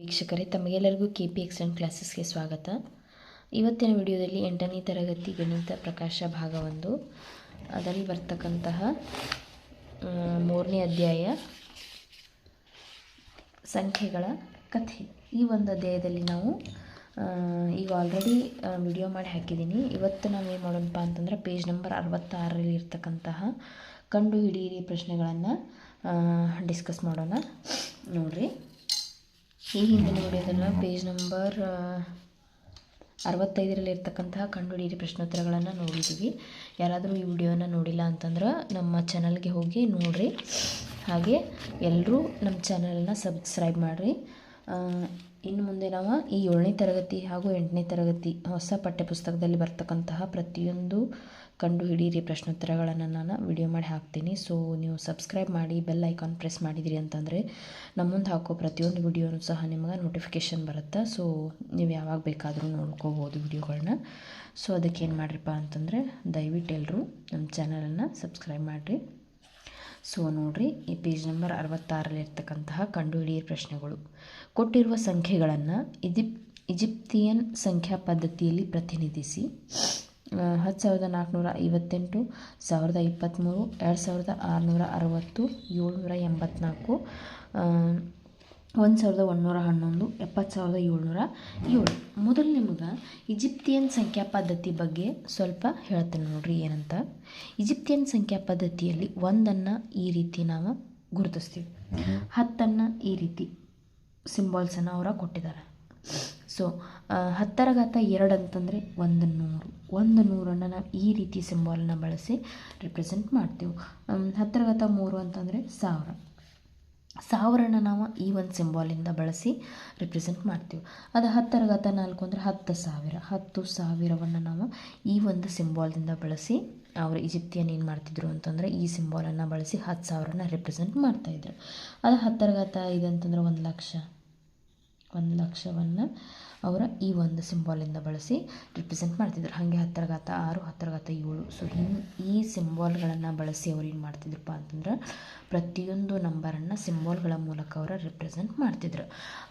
ವೀಕ್ಷಕರೇ, ತಮಗೆಲ್ಲರಿಗೂ KP excellent ಕ್ಲಾಸಸ್ಗೆ ಸ್ವಾಗತ. ಇವತ್ತಿನ ವಿಡಿಯೋದಲ್ಲಿ 8ನೇ ತರಗತಿ ಗಣಿತ ಪ್ರಕಾಶ ಭಾಗ 1 ಅದರಲ್ಲಿ ಬರ್ತಕ್ಕಂತಹ 3ನೇ ಅಧ್ಯಾಯ ಸಂಖ್ಯೆಗಳ ಕಥೆ. ಈ ಒಂದು ಅಧ್ಯಾಯದಲ್ಲಿ ನಾವು ಈಗ ಆಲ್ರೆಡಿ ವಿಡಿಯೋ ಮಾಡಿ ಹಾಕಿದ್ದೀನಿ. ಇವತ್ತು ನಾವು ಏನು ಮಾಡೋಣಪ್ಪ ಅಂತಂದ್ರೆ ಪೇಜ್ ನಂಬರ್ 66ರಲ್ಲಿ ಇರ್ತಕ್ಕಂತಹ ಕಂಡು ಹಿಡಿಯಿರಿ ಪ್ರಶ್ನೆಗಳನ್ನು ಡಿಸ್ಕಸ್ ಮಾಡೋಣ. ನೋಡಿರಿ, ಈ ಹಿಂದಿನ ವಿಡಿಯೋದನ್ನು ಪೇಜ್ ನಂಬರ್ 65ರಲ್ಲಿ ಇರ್ತಕ್ಕಂತಹ ಕಂಡುಹಿಡಿಯಿರಿ ಪ್ರಶ್ನೋತ್ತರಗಳನ್ನು ನೋಡಿದ್ದೀವಿ. ಯಾರಾದರೂ ಈ ವಿಡಿಯೋನ ನೋಡಿಲ್ಲ ಅಂತಂದ್ರೆ ನಮ್ಮ ಚಾನಲ್ಗೆ ಹೋಗಿ ನೋಡಿರಿ. ಹಾಗೆ ಎಲ್ಲರೂ ನಮ್ಮ ಚಾನಲನ್ನು ಸಬ್ಸ್ಕ್ರೈಬ್ ಮಾಡಿರಿ. ಇನ್ನು ಮುಂದೆ ನಾವು ಈ 7ನೇ ತರಗತಿ ಹಾಗೂ 8ನೇ ತರಗತಿ ಹೊಸ ಪಠ್ಯಪುಸ್ತಕದಲ್ಲಿ ಬರ್ತಕ್ಕಂತಹ ಪ್ರತಿಯೊಂದು ಕಂಡುಹಿಡಿಯಿರಿ ಪ್ರಶ್ನೋತ್ತರಗಳನ್ನು ನಾನು ವಿಡಿಯೋ ಮಾಡಿ ಹಾಕ್ತೀನಿ. ಸೊ ನೀವು ಸಬ್ಸ್ಕ್ರೈಬ್ ಮಾಡಿ ಬೆಲ್ ಐಕಾನ್ ಪ್ರೆಸ್ ಮಾಡಿದಿರಿ ಅಂತಂದರೆ ನಮ್ಮ ಮುಂದೆ ಹಾಕೋ ಪ್ರತಿಯೊಂದು ವಿಡಿಯೋನೂ ಸಹ ನಿಮಗೆ ನೋಟಿಫಿಕೇಷನ್ ಬರುತ್ತೆ. ಸೊ ನೀವು ಯಾವಾಗ ಬೇಕಾದರೂ ನೋಡ್ಕೋಬೋದು ವಿಡಿಯೋಗಳನ್ನ. ಸೊ ಅದಕ್ಕೆ ಏನು ಮಾಡಿರಿಪ್ಪ ಅಂತಂದರೆ ದಯವಿಟ್ಟು ಎಲ್ಲರೂ ನಮ್ಮ ಚಾನಲನ್ನು ಸಬ್ಸ್ಕ್ರೈಬ್ ಮಾಡಿರಿ. ಸೊ ನೋಡಿರಿ, ಈ ಪೇಜ್ ನಂಬರ್ 66ರಲ್ಲಿ ಇರ್ತಕ್ಕಂತಹ ಕಂಡುಹಿಡಿಯಿರಿ ಪ್ರಶ್ನೆಗಳು. ಕೊಟ್ಟಿರುವ ಸಂಖ್ಯೆಗಳನ್ನು ಈಜಿಪ್ತಿಯನ್ ಸಂಖ್ಯಾ ಪದ್ಧತಿಯಲ್ಲಿ ಪ್ರತಿನಿಧಿಸಿ. 10,458, 1,023, 2,660, 784, 1,111, 70,707. ಮೊದಲು ನಿಮಗೆ ಈಜಿಪ್ತಿಯನ್ ಸಂಖ್ಯಾ ಪದ್ಧತಿ ಬಗ್ಗೆ ಸ್ವಲ್ಪ ಹೇಳ್ತೇನೆ ನೋಡ್ರಿ ಏನಂತ. ಈಜಿಪ್ತಿಯನ್ ಸಂಖ್ಯಾ ಪದ್ಧತಿಯಲ್ಲಿ 1ಅನ್ನು ಈ ರೀತಿ ನಾವು ಗುರುತಿಸ್ತೀವಿ, 10ಅನ್ನು ಈ ರೀತಿ ಸಿಂಬಾಲ್ಸನ್ನು ಅವರ ಕೊಟ್ಟಿದ್ದಾರೆ. ಸೊ 10^2 ಅಂತಂದರೆ 100. 100ಅನ್ನು ನಾವು ಈ ರೀತಿ ಸಿಂಬಾಲನ್ನು ಬಳಸಿ ರಿಪ್ರೆಸೆಂಟ್ ಮಾಡ್ತೀವಿ. 10^3 ಅಂತಂದರೆ 1000. 1000ನ ನಾವು ಈ ಒಂದು ಸಿಂಬಾಲಿಂದ ಬಳಸಿ ರಿಪ್ರೆಸೆಂಟ್ ಮಾಡ್ತೀವಿ. ಅದು 10^4 ಅಂದರೆ 10,000. 10,000ವನ್ನು ನಾವು ಈ ಒಂದು ಸಿಂಬಾಲ್ದಿಂದ ಬಳಸಿ ಅವರು ಈಜಿಪ್ತಿಯನ್ ಏನು ಮಾಡ್ತಿದ್ರು ಅಂತಂದರೆ ಈ ಸಿಂಬಾಲನ್ನು ಬಳಸಿ 10,000ನ ರಿಪ್ರೆಸೆಂಟ್ ಮಾಡ್ತಾಯಿದ್ರು. ಅದು 10^5 ಅಂತಂದರೆ 1,00,000. 1,00,000ವನ್ನು ಅವರ ಈ ಒಂದು ಸಿಂಬಾಲಿಂದ ಬಳಸಿ ರಿಪ್ರೆಸೆಂಟ್ ಮಾಡ್ತಿದ್ರು. ಹಾಗೆ 10^6, 10^7. ಸೊ ಈ ಸಿಂಬಾಲ್ಗಳನ್ನು ಬಳಸಿ ಅವ್ರು ಏನು ಮಾಡ್ತಿದ್ರಪ್ಪ ಅಂತಂದ್ರೆ ಪ್ರತಿಯೊಂದು ನಂಬರನ್ನು ಸಿಂಬಾಲ್ಗಳ ಮೂಲಕ ಅವರು ರಿಪ್ರೆಸೆಂಟ್ ಮಾಡ್ತಿದ್ರು.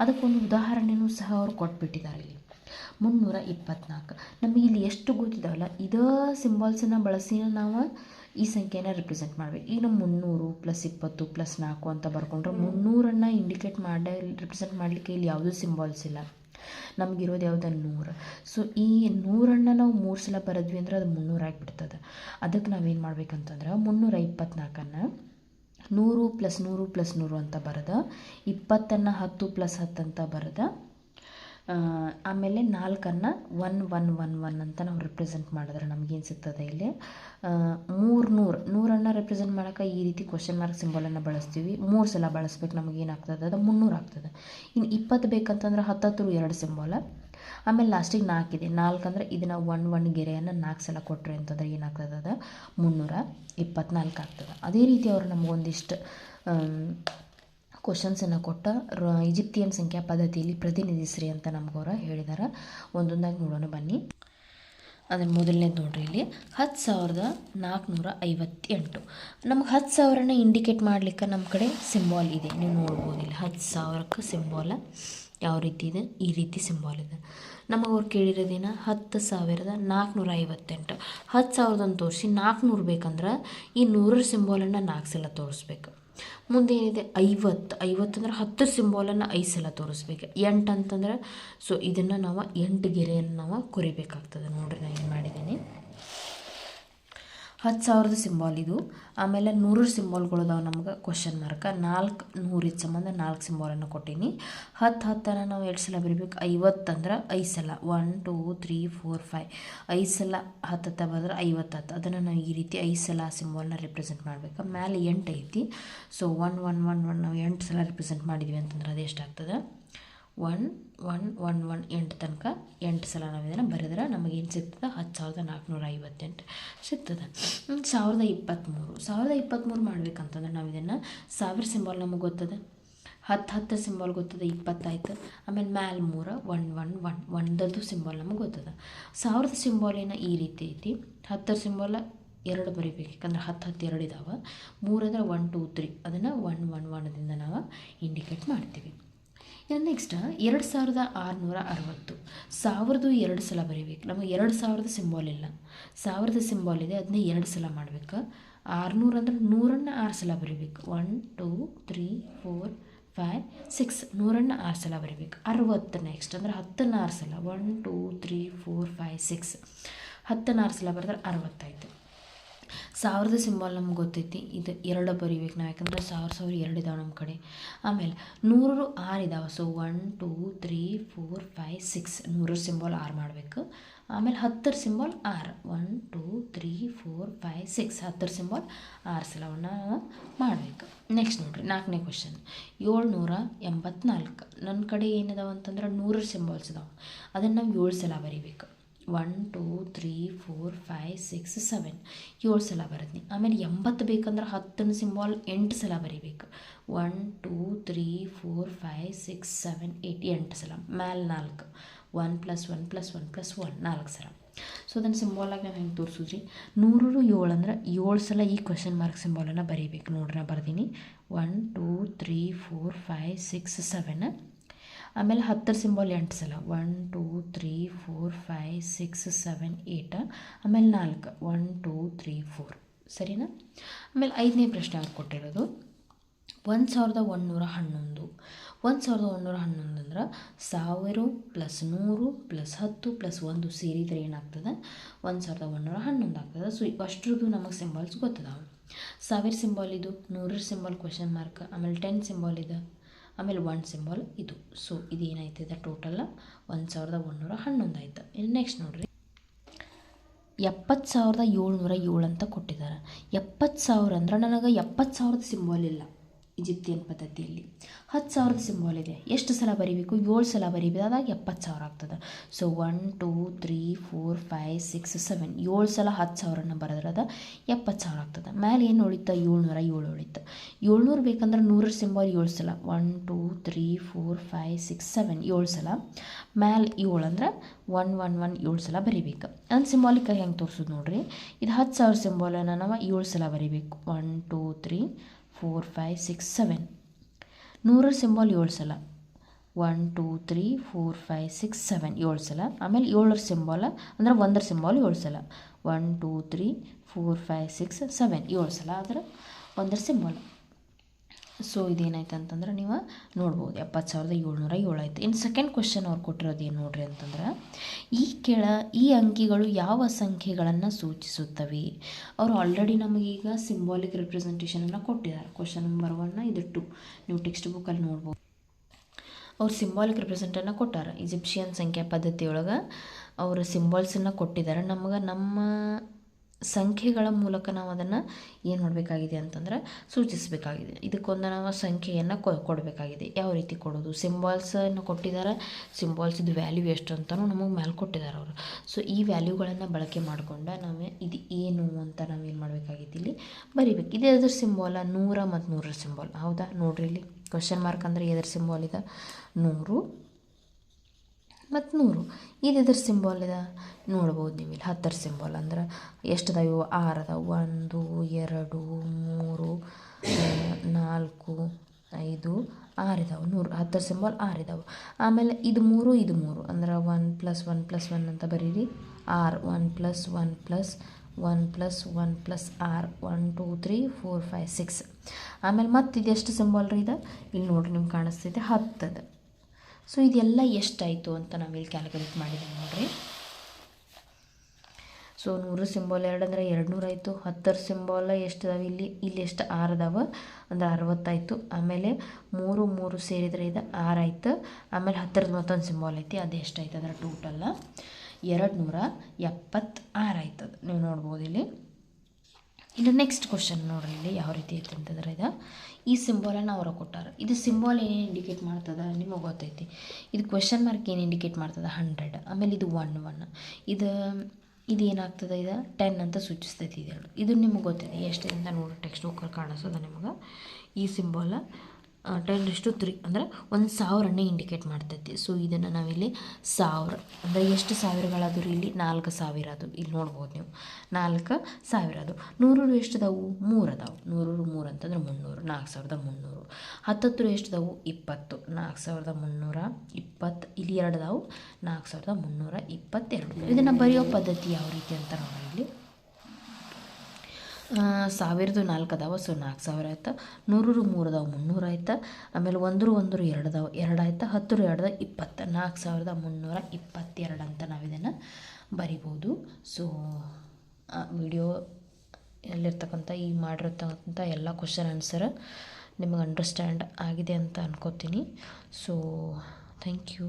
ಅದಕ್ಕೊಂದು ಉದಾಹರಣೆಯೂ ಸಹ ಅವರು ಕೊಟ್ಬಿಟ್ಟಿದ್ದಾರೆ ಇಲ್ಲಿ. 324. ನಮಗೆ ಇಲ್ಲಿ ಎಷ್ಟು ಗೊತ್ತಿದ್ದಾವಲ್ಲ ಇದೇ ಸಿಂಬಾಲ್ಸನ್ನು ಬಳಸಿ ನಾವು ಈ ಸಂಖ್ಯೆನ ರಿಪ್ರೆಸೆಂಟ್ ಮಾಡಬೇಕು. ಈಗ ನಾವು 300 + 20 + 4 ಅಂತ ಬರ್ಕೊಂಡ್ರೆ 300ಅನ್ನು ಇಂಡಿಕೇಟ್ ಮಾಡಿ ರಿಪ್ರೆಸೆಂಟ್ ಮಾಡಲಿಕ್ಕೆ ಇಲ್ಲಿ ಯಾವುದೂ ಸಿಂಬಾಲ್ಸ್ ಇಲ್ಲ. ನಮಗಿರೋದು ಯಾವುದು 100. ಸೊ ಈ 100ಅನ್ನು ನಾವು 3 ಸಲ ಬರೆದ್ವಿ ಅಂದ್ರೆ ಅದು 300 ಆಗಿಬಿಡ್ತದೆ. ಅದಕ್ಕೆ ನಾವೇನು ಮಾಡ್ಬೇಕಂತಂದ್ರೆ 324ಅನ್ನು 100 + 100 + 100 ಅಂತ ಬರೆದ, 20ಅನ್ನು 10 + 10 ಅಂತ ಬರೆದ, ಆಮೇಲೆ 4ಅನ್ನು 1111 ಅಂತ ನಾವು ರಿಪ್ರೆಸೆಂಟ್ ಮಾಡಿದ್ರೆ ನಮಗೇನು ಸಿಗ್ತದೆ ಇಲ್ಲಿ 300. 100ಅನ್ನು ರಿಪ್ರೆಸೆಂಟ್ ಮಾಡೋಕೆ ಈ ರೀತಿ ಕ್ವಶನ್ ಮಾರ್ಕ್ ಸಿಂಬಲನ್ನು ಬಳಸ್ತೀವಿ. 3 ಸಲ ಬಳಸ್ಬೇಕು, ನಮಗೇನಾಗ್ತದೆ ಅದು 300 ಆಗ್ತದೆ. ಇನ್ನು 20 ಬೇಕಂತಂದ್ರೆ 10 2 ಸಿಂಬಾಲ, ಆಮೇಲೆ ಲಾಸ್ಟಿಗೆ 4 ಇದೆ. 4 ಅಂದರೆ ಇದನ್ನು 1 ಗೆರೆಯನ್ನು 4 ಸಲ ಕೊಟ್ಟರೆ ಅಂತಂದ್ರೆ ಏನಾಗ್ತದೆ ಅದು 324 ಆಗ್ತದೆ. ಅದೇ ರೀತಿ ಅವರು ನಮಗೊಂದಿಷ್ಟು ಕ್ವಶನ್ಸನ್ನು ಕೊಟ್ಟ ಈಜಿಪ್ತಿಯನ್ ಸಂಖ್ಯಾ ಪದ್ಧತಿಯಲ್ಲಿ ಪ್ರತಿನಿಧಿಸ್ರಿ ಅಂತ ನಮಗವ್ರು ಹೇಳಿದ್ದಾರೆ. ಒಂದೊಂದಾಗಿ ನೋಡೋಣ ಬನ್ನಿ. ಅದನ್ನು ಮೊದಲನೇದು ನೋಡ್ರಿ, ಇಲ್ಲಿ 10,458. ನಮ್ಗೆ 10,000ನ ಇಂಡಿಕೇಟ್ ಮಾಡಲಿಕ್ಕೆ ನಮ್ಮ ಕಡೆ ಸಿಂಬಾಲ್ ಇದೆ, ನೀವು ನೋಡ್ಬೋದು ಇಲ್ಲಿ 10,000ಕ್ಕೆ ಸಿಂಬಾಲ ಯಾವ ರೀತಿ ಇದೆ, ಈ ರೀತಿ ಸಿಂಬಾಲ್ ಇದೆ. ನಮಗೆ ಅವ್ರು ಕೇಳಿರೋದೇನ 10,458. 10,000 ಅಂತ ತೋರಿಸಿ 400 ಬೇಕಂದ್ರೆ ಈ 100 ಸಿಂಬಾಲನ್ನು 4 ಸಲ ತೋರಿಸ್ಬೇಕು. ಮುಂದೆ ಏನಿದೆ 50. 50 ಅಂದ್ರೆ 10 ಸಿಂಬಾಲನ್ನು 5 ಸಲ ತೋರಿಸ್ಬೇಕು. 8 ಅಂತಂದ್ರೆ ಸೊ ಇದನ್ನು ನಾವು 8 ಗೆರೆಯನ್ನು ನಾವು ಕೊರಿಬೇಕಾಗ್ತದೆ. ನೋಡ್ರಿ ನಾನು ಏನು ಮಾಡಿದ್ದೀನಿ, 10,000ದ ಸಿಂಬಾಲ್ ಇದು. ಆಮೇಲೆ 100 ಸಿಂಬಾಲ್ಗಳದಾವೆ ನಮ್ಗೆ ಕ್ವಶನ್ ಮಾರ್ಕ 400 ಸಂಬಂಧ 4 ಸಿಂಬಾಲನ್ನು ಕೊಟ್ಟೀನಿ. 10 ನಾವು 2 ಸಲ ಬರಿಬೇಕು. 50 ಅಂದ್ರೆ 5 ಸಲ 1 2 3 4 5 5 ಸಲ 10 ಬರೆದ್ರೆ 50. ಅದನ್ನು ನಾವು ಈ ರೀತಿ 5 ಸಲ ಸಿಂಬಾಲ್ನ ರಿಪ್ರೆಸೆಂಟ್ ಮಾಡಬೇಕು. ಮೇಲೆ 8 ಐತಿ. ಸೊ 1 1 1 1 ನಾವು 8 ಸಲ ರಿಪ್ರೆಸೆಂಟ್ ಮಾಡಿದ್ವಿ ಅಂತಂದ್ರೆ ಅದು ಎಷ್ಟಾಗ್ತದೆ 1 1 1 1 8 ತನಕ 8 ಸಲ ನಾವು ಇದನ್ನು ಬರೆದ್ರೆ ನಮಗೇನು ಸಿಗ್ತದೆ 10,458 ಸಿಗ್ತದೆ. 1023 ಮಾಡ್ಬೇಕಂತಂದ್ರೆ ನಾವು ಇದನ್ನು 1000 ಸಿಂಬಾಲ್ ನಮಗೆ ಗೊತ್ತದೆ, 10 ಸಿಂಬಾಲ್ ಗೊತ್ತದೆ, 20 ಆಯ್ತು. ಆಮೇಲೆ ಮ್ಯಾಲೆ 3 1 1 1 1ದು ಸಿಂಬಾಲ್ ನಮಗೆ ಗೊತ್ತದೆ. 1000ದ ಸಿಂಬಾಲಿನ ಈ ರೀತಿ ಐತಿ. 10 ಸಿಂಬಾಲ 2 ಬರೀಬೇಕು, ಯಾಕಂದ್ರೆ 10 2 ಇದಾವೆ. 3 ಅಂದರೆ 1 2 3 ಅದನ್ನು 1 1 1ದಿಂದ ನಾವು ಇಂಡಿಕೇಟ್ ಮಾಡ್ತೀವಿ. ಇನ್ನು ನೆಕ್ಸ್ಟ್ 2660. 1000 2 ಸಲ ಬರೀಬೇಕು. ನಮಗೆ 2000 ಸಿಂಬಾಲ್ ಇಲ್ಲ, 1000 ಸಿಂಬಾಲ್ ಇದೆ, ಅದನ್ನೇ 2 ಸಲ ಮಾಡಬೇಕು. 600 ಅಂದರೆ 100ನ್ನು 6 ಸಲ ಬರೀಬೇಕು. 1 2 3 4 5 6 100ನ್ನು 6 ಸಲ ಬರೀಬೇಕು. 60 ನೆಕ್ಸ್ಟ್ ಅಂದರೆ 10ನ್ನು 6 ಸಲ. 1 2 3 4 5 6 10ನ್ನು 6 ಸಲ ಬರೆದ್ರೆ 60 ಆಯಿತು. 1000 ಸಿಂಬಾಲ್ ನಮ್ಗೆ ಗೊತ್ತೈತಿ, ಇದು 2 ಬರೀಬೇಕು ನಾವು, ಯಾಕಂದ್ರೆ 1000 2 ಇದಾವೆ ನಮ್ಮ ಕಡೆ. ಆಮೇಲೆ 100 6 ಇದಾವೆ. ಸೊ 1 2 3 4 5 6 100 ಸಿಂಬಾಲ್ 6 ಮಾಡಬೇಕು. ಆಮೇಲೆ 10 ಸಿಂಬಾಲ್ 6 1 2 3 4 5 6 10 ಸಿಂಬಾಲ್ 6 ಸಲವನ್ನು ಮಾಡಬೇಕು. ನೆಕ್ಸ್ಟ್ ನೋಡಿರಿ 4ನೇ ಕ್ವಶನ್. 784. ನನ್ನ ಕಡೆ ಏನಿದಾವೆ ಅಂತಂದ್ರೆ 100 ಸಿಂಬಾಲ್ಸ್ ಇದಾವೆ, ಅದನ್ನು ನಾವು 7 ಸಲ ಬರೀಬೇಕು. 1 2 3 4 5 6 7 7 ಸಲ ಬರೆದ್ನಿ. ಆಮೇಲೆ 80 ಬೇಕಂದ್ರೆ 10 ಸಿಂಬಾಲ್ 8 ಸಲ ಬರೀಬೇಕು. 1 2 3 4 5 6 7 8 8 ಸಲ. ಮ್ಯಾಲೆ 4 1 + 1 + 1 + 1 4 ಸಲ. ಸೊ ಅದನ್ನು ಸಿಂಬಾಲಾಗಿ ನಾವು ಹೆಂಗೆ ತೋರಿಸಿದ್ರಿ, 100 7 ಅಂದ್ರೆ 7 ಸಲ ಈ ಕ್ವೆಶನ್ ಮಾರ್ಕ್ ಸಿಂಬಾಲನ್ನು ಬರೀಬೇಕು. ನೋಡ್ರಿ ನಾ ಬರ್ದೀನಿ. 1 2 3 4 5 6 7. ಆಮೇಲೆ 10 ಸಿಂಬಾಲ್ 8 ಸಲ. 1 2 3 4 5 6 7 8. ಆಮೇಲೆ 4 1 2 3 4. ಸರಿನಾ? ಆಮೇಲೆ 5ನೇ ಪ್ರಶ್ನೆ ಅವ್ರು ಕೊಟ್ಟಿರೋದು 1111. 1111 ಅಂದ್ರೆ 1000 + 100 + 10 + 1 ಸೇರಿದರೆ ಏನಾಗ್ತದೆ? 1111 ಆಗ್ತದೆ. ಸೊ ಅಷ್ಟ್ರದ್ದು ನಮಗೆ ಸಿಂಬಾಲ್ಸ್ ಗೊತ್ತದಾವೆ. 1000 ಸಿಂಬಾಲ್ ಇದು, 100 ಸಿಂಬಾಲ್ ಕ್ವೆಶನ್ ಮಾರ್ಕ್, ಆಮೇಲೆ 10 ಸಿಂಬಾಲ್ ಇದೆ, ಆಮೇಲೆ 1 ಸಿಂಬಾಲ್ ಇದು. ಸೊ ಇದೇನಾಯ್ತದೆ ಟೋಟಲ್ 1111 ಆಯ್ತು. ಇನ್ನು ನೆಕ್ಸ್ಟ್ ನೋಡಿರಿ 70,707 ಅಂತ ಕೊಟ್ಟಿದ್ದಾರೆ. 70,000 ಅಂದ್ರೆ ನನಗೆ 70,000 ಸಿಂಬಾಲ್ ಇಲ್ಲ ಈಜಿಪ್ತಿಯನ್ ಪದ್ಧತಿಯಲ್ಲಿ. 10,000 ಸಿಂಬಾಲ್ ಇದೆ. ಎಷ್ಟು ಸಲ ಬರೀಬೇಕು? 7 ಸಲ ಬರೀಬೇಕು. ಅದಾಗ 70,000 ಆಗ್ತದೆ. ಸೊ 1 2 3 4 5 6 7 7 ಸಲ 10,000ನ್ನು ಬರೆದ್ರೆ ಅದು 70,000 ಆಗ್ತದೆ. ಮೇಲೆ ಏನು ಉಳಿತು? 707 ಉಳಿತು. 700 ಬೇಕಂದ್ರೆ 100 ಸಿಂಬಾಲ್ 7 ಸಲ. 1 2 3 4 5 6 7 7 ಸಲ. ಮ್ಯಾಲೆ 7 ಅಂದ್ರೆ 1 1 1 7 ಸಲ ಬರೀಬೇಕು. ಅದು ಸಿಂಬಾಲಿಕಾಗಿ ಹೆಂಗೆ ತೋರಿಸೋದು ನೋಡಿರಿ. ಇದು 10,000 ಸಿಂಬಾಲನ್ನು ನಾವು 7 ಸಲ ಬರೀಬೇಕು. 1 2 3 4 5 6 7. 100 ಸಿಂಬಾಲ್ 7 ಸಲ. 1 2 3 4 5 6 7 7 ಸಲ. ಆಮೇಲೆ 7 ಸಿಂಬಾಲ್ ಅಂದ್ರೆ 1 ಸಿಂಬಾಲ್ 7 ಸಲ. 1 2 3 4 5 6 7 7 ಸಲ ಆದರೆ 1 ಸಿಂಬಾಲ್. ಸೊ ಇದೇನಾಯ್ತು ಅಂತಂದ್ರೆ ನೀವು ನೋಡ್ಬೋದು 70,707 ಆಯಿತು. ಇನ್ನು ಸೆಕೆಂಡ್ ಕ್ವೆಶನ್ ಅವ್ರು ಕೊಟ್ಟಿರೋದು ಏನು ನೋಡ್ರಿ ಅಂತಂದ್ರೆ, ಈ ಅಂಕಿಗಳು ಯಾವ ಸಂಖ್ಯೆಗಳನ್ನು ಸೂಚಿಸುತ್ತವೆ? ಅವರು ಆಲ್ರೆಡಿ ನಮಗೀಗ ಸಿಂಬಾಲಿಕ್ ರಿಪ್ರೆಸೆಂಟೇಷನನ್ನು ಕೊಟ್ಟಿದ್ದಾರೆ. ಕ್ವೆಶನ್ ನಂಬರ್ 1 ಇದು 2 ನೀವು ಟೆಕ್ಸ್ಟ್ ಬುಕ್ಕಲ್ಲಿ ನೋಡ್ಬೋದು. ಅವ್ರು ಸಿಂಬಾಲಿಕ್ ರಿಪ್ರೆಸೆಂಟನ್ನು ಕೊಟ್ಟಾರೆ. ಈಜಿಪ್ಷಿಯನ್ ಸಂಖ್ಯಾ ಪದ್ಧತಿಯೊಳಗೆ ಅವರು ಸಿಂಬಾಲ್ಸನ್ನು ಕೊಟ್ಟಿದ್ದಾರೆ. ನಮಗೆ ನಮ್ಮ ಸಂಖ್ಯೆಗಳ ಮೂಲಕ ನಾವು ಅದನ್ನು ಏನು ಮಾಡಬೇಕಾಗಿದೆ ಅಂತಂದ್ರೆ ಸೂಚಿಸಬೇಕಾಗಿದೆ. ಇದಕ್ಕೊಂದು ನಾವು ಸಂಖ್ಯೆಯನ್ನು ಕೊಡಬೇಕಾಗಿದೆ. ಯಾವ ರೀತಿ ಕೊಡೋದು? ಸಿಂಬಾಲ್ಸನ್ನು ಕೊಟ್ಟಿದ್ದಾರೆ, ಸಿಂಬಾಲ್ಸಿದು ವ್ಯಾಲ್ಯೂ ಎಷ್ಟು ಅಂತಲೂ ನಮಗೆ ಮೇಲೆ ಕೊಟ್ಟಿದ್ದಾರೆ ಅವರು. ಸೊ ಈ ವ್ಯಾಲ್ಯೂಗಳನ್ನು ಬಳಕೆ ಮಾಡಿಕೊಂಡು ನಾವು ಇದು ಏನು ಅಂತ ನಾವೇನು ಮಾಡಬೇಕಾಗಿತ್ತು ಇಲ್ಲಿ ಬರೀಬೇಕು. ಇದು ಎದ್ರ ಸಿಂಬಾಲ? 100 ಮತ್ತು 100 ಸಿಂಬಾಲ್. ಹೌದಾ? ನೋಡ್ರಿ ಇಲ್ಲಿ ಕ್ವೆಶನ್ ಮಾರ್ಕ್ ಅಂದರೆ ಎದ್ರ ಸಿಂಬಾಲ್ ಇದೆ? 100 ಮತ್ತು 100. ಇದು ಎದ್ರ ಸಿಂಬಾಲ್ ಇದೆ ನೋಡ್ಬೋದು ನೀವು ಇಲ್ಲಿ. 10 ಸಿಂಬಾಲ್ ಅಂದ್ರೆ ಎಷ್ಟು ಅದಾವೆ? 6 ಅದಾವೆ. 1 2 3 4 5 6 ಇದಾವೆ. 10 ಸಿಂಬಾಲ್ 6 ಇದಾವೆ. ಆಮೇಲೆ ಇದು 3 ಇದು 3 ಅಂದ್ರೆ 1 + 1 + 1 ಅಂತ ಬರೀರಿ. 6 1 + 1 + 1 + 1 + 6 1 2 3 4 5 6. ಆಮೇಲೆ ಮತ್ತೆ ಇದು ಎಷ್ಟು ಸಿಂಬಾಲ್ ರೀ? ಇದು ಇಲ್ಲಿ ನೋಡಿರಿ ನಿಮ್ಗೆ ಕಾಣಿಸ್ತೈತೆ 10. ಸೊ ಇದೆಲ್ಲ ಎಷ್ಟಾಯಿತು ಅಂತ ನಾವಿಲ್ಲಿ ಕ್ಯಾಲ್ಕುಲೇಟ್ ಮಾಡಿದ್ದೀವಿ ನೋಡಿರಿ. ಸೊ 100 ಸಿಂಬಾಲ್ 2 ಅಂದರೆ 200 ಆಯಿತು. 10 ಸಿಂಬಾಲ್ ಎಷ್ಟು ಅದಾವೆ ಇಲ್ಲಿ? ಇಲ್ಲಿ ಎಷ್ಟು? 6 ಅದಾವೆ ಅಂದರೆ 60 ಆಯಿತು. ಆಮೇಲೆ 3 3 ಸೇರಿದರೆ ಇದು 6 ಆಯಿತು. ಆಮೇಲೆ 10ರದ್ದು ಮತ್ತೊಂದು ಸಿಂಬಾಲ್ ಐತಿ, ಅದು ಎಷ್ಟಾಯ್ತು? ಅದರ ಟೋಟಲ್ಲ 276 ಆಯ್ತದ. ನೀವು ನೋಡ್ಬೋದು ಇಲ್ಲಿ. ಇನ್ನು ನೆಕ್ಸ್ಟ್ ಕ್ವಶನ್ ನೋಡ್ರಿ ಇಲ್ಲಿ ಯಾವ ರೀತಿ ಐತೆ ಅಂತಂದ್ರೆ, ಈ ಸಿಂಬಾಲನ್ನು ಅವರು ಕೊಟ್ಟಾರೆ. ಇದು ಸಿಂಬಾಲ್ ಏನು ಇಂಡಿಕೇಟ್ ಮಾಡ್ತದೆ ನಿಮಗೆ ಗೊತ್ತೈತಿ. ಇದು ಕ್ವೆಶನ್ ಮಾರ್ಕ್ ಏನು ಇಂಡಿಕೇಟ್ ಮಾಡ್ತದೆ? 100. ಆಮೇಲೆ ಇದು 1 1 ಇದು ಏನಾಗ್ತದೆ? ಇದು 10 ಅಂತ ಸೂಚಿಸ್ತೈತಿ. ಇದು ನಿಮಗೆ ಗೊತ್ತಿದೆ ಎಷ್ಟಿದೆ ಅಂತ ನೋಡ್ರಿ. ಟೆಕ್ಸ್ಟ್ ಬುಕ್ಕಲ್ಲಿ ಕಾಣಿಸೋದು ನಿಮಗೆ ಈ ಸಿಂಬಾಲ 10⁻³ ಅಂದರೆ 1000ನೇ ಇಂಡಿಕೇಟ್ ಮಾಡ್ತೈತಿ. ಸೊ ಇದನ್ನು ನಾವಿಲ್ಲಿ 1000 ಅಂದರೆ ಎಷ್ಟು ಸಾವಿರಗಳಾದರೂ ಇಲ್ಲಿ 4000 ಅದು ಇಲ್ಲಿ ನೋಡ್ಬೋದು ನೀವು 4000 ಅದು. 100 ಎಷ್ಟು ಅದಾವು 3 ಅದಾವು. 100 3 ಅಂತಂದ್ರೆ 300 4300. 10 ಎಷ್ಟು ಅದಾವು 20 4320. ಇಲ್ಲಿ 2 ಅದಾವು 4322. ಇದನ್ನು ಬರೆಯೋ ಪದ್ಧತಿ ಯಾವ ರೀತಿ ಅಂತ ನೋಡಿ ಇಲ್ಲಿ 1000 4 ಅದಾವ. ಸೊ 4000 ಆಯ್ತು. 100 3 ಅದಾವ 300 ಆಯ್ತು. ಆಮೇಲೆ 1 1 2 ಅದಾವ 2 ಆಯ್ತು. 10 2 20 4322 ಅಂತ ನಾವು ಇದನ್ನು ಬರಿಬೋದು. ಸೊ ವಿಡಿಯೋ ಎಲ್ಲಿರ್ತಕ್ಕಂಥ ಈ ಮಾಡಿರ್ತಕ್ಕಂಥ ಎಲ್ಲ ಕ್ವಶನ್ ಆನ್ಸರ್ ನಿಮಗೆ ಅಂಡರ್ಸ್ಟ್ಯಾಂಡ್ ಆಗಿದೆ ಅಂತ ಅನ್ಕೋತೀನಿ. So thank you.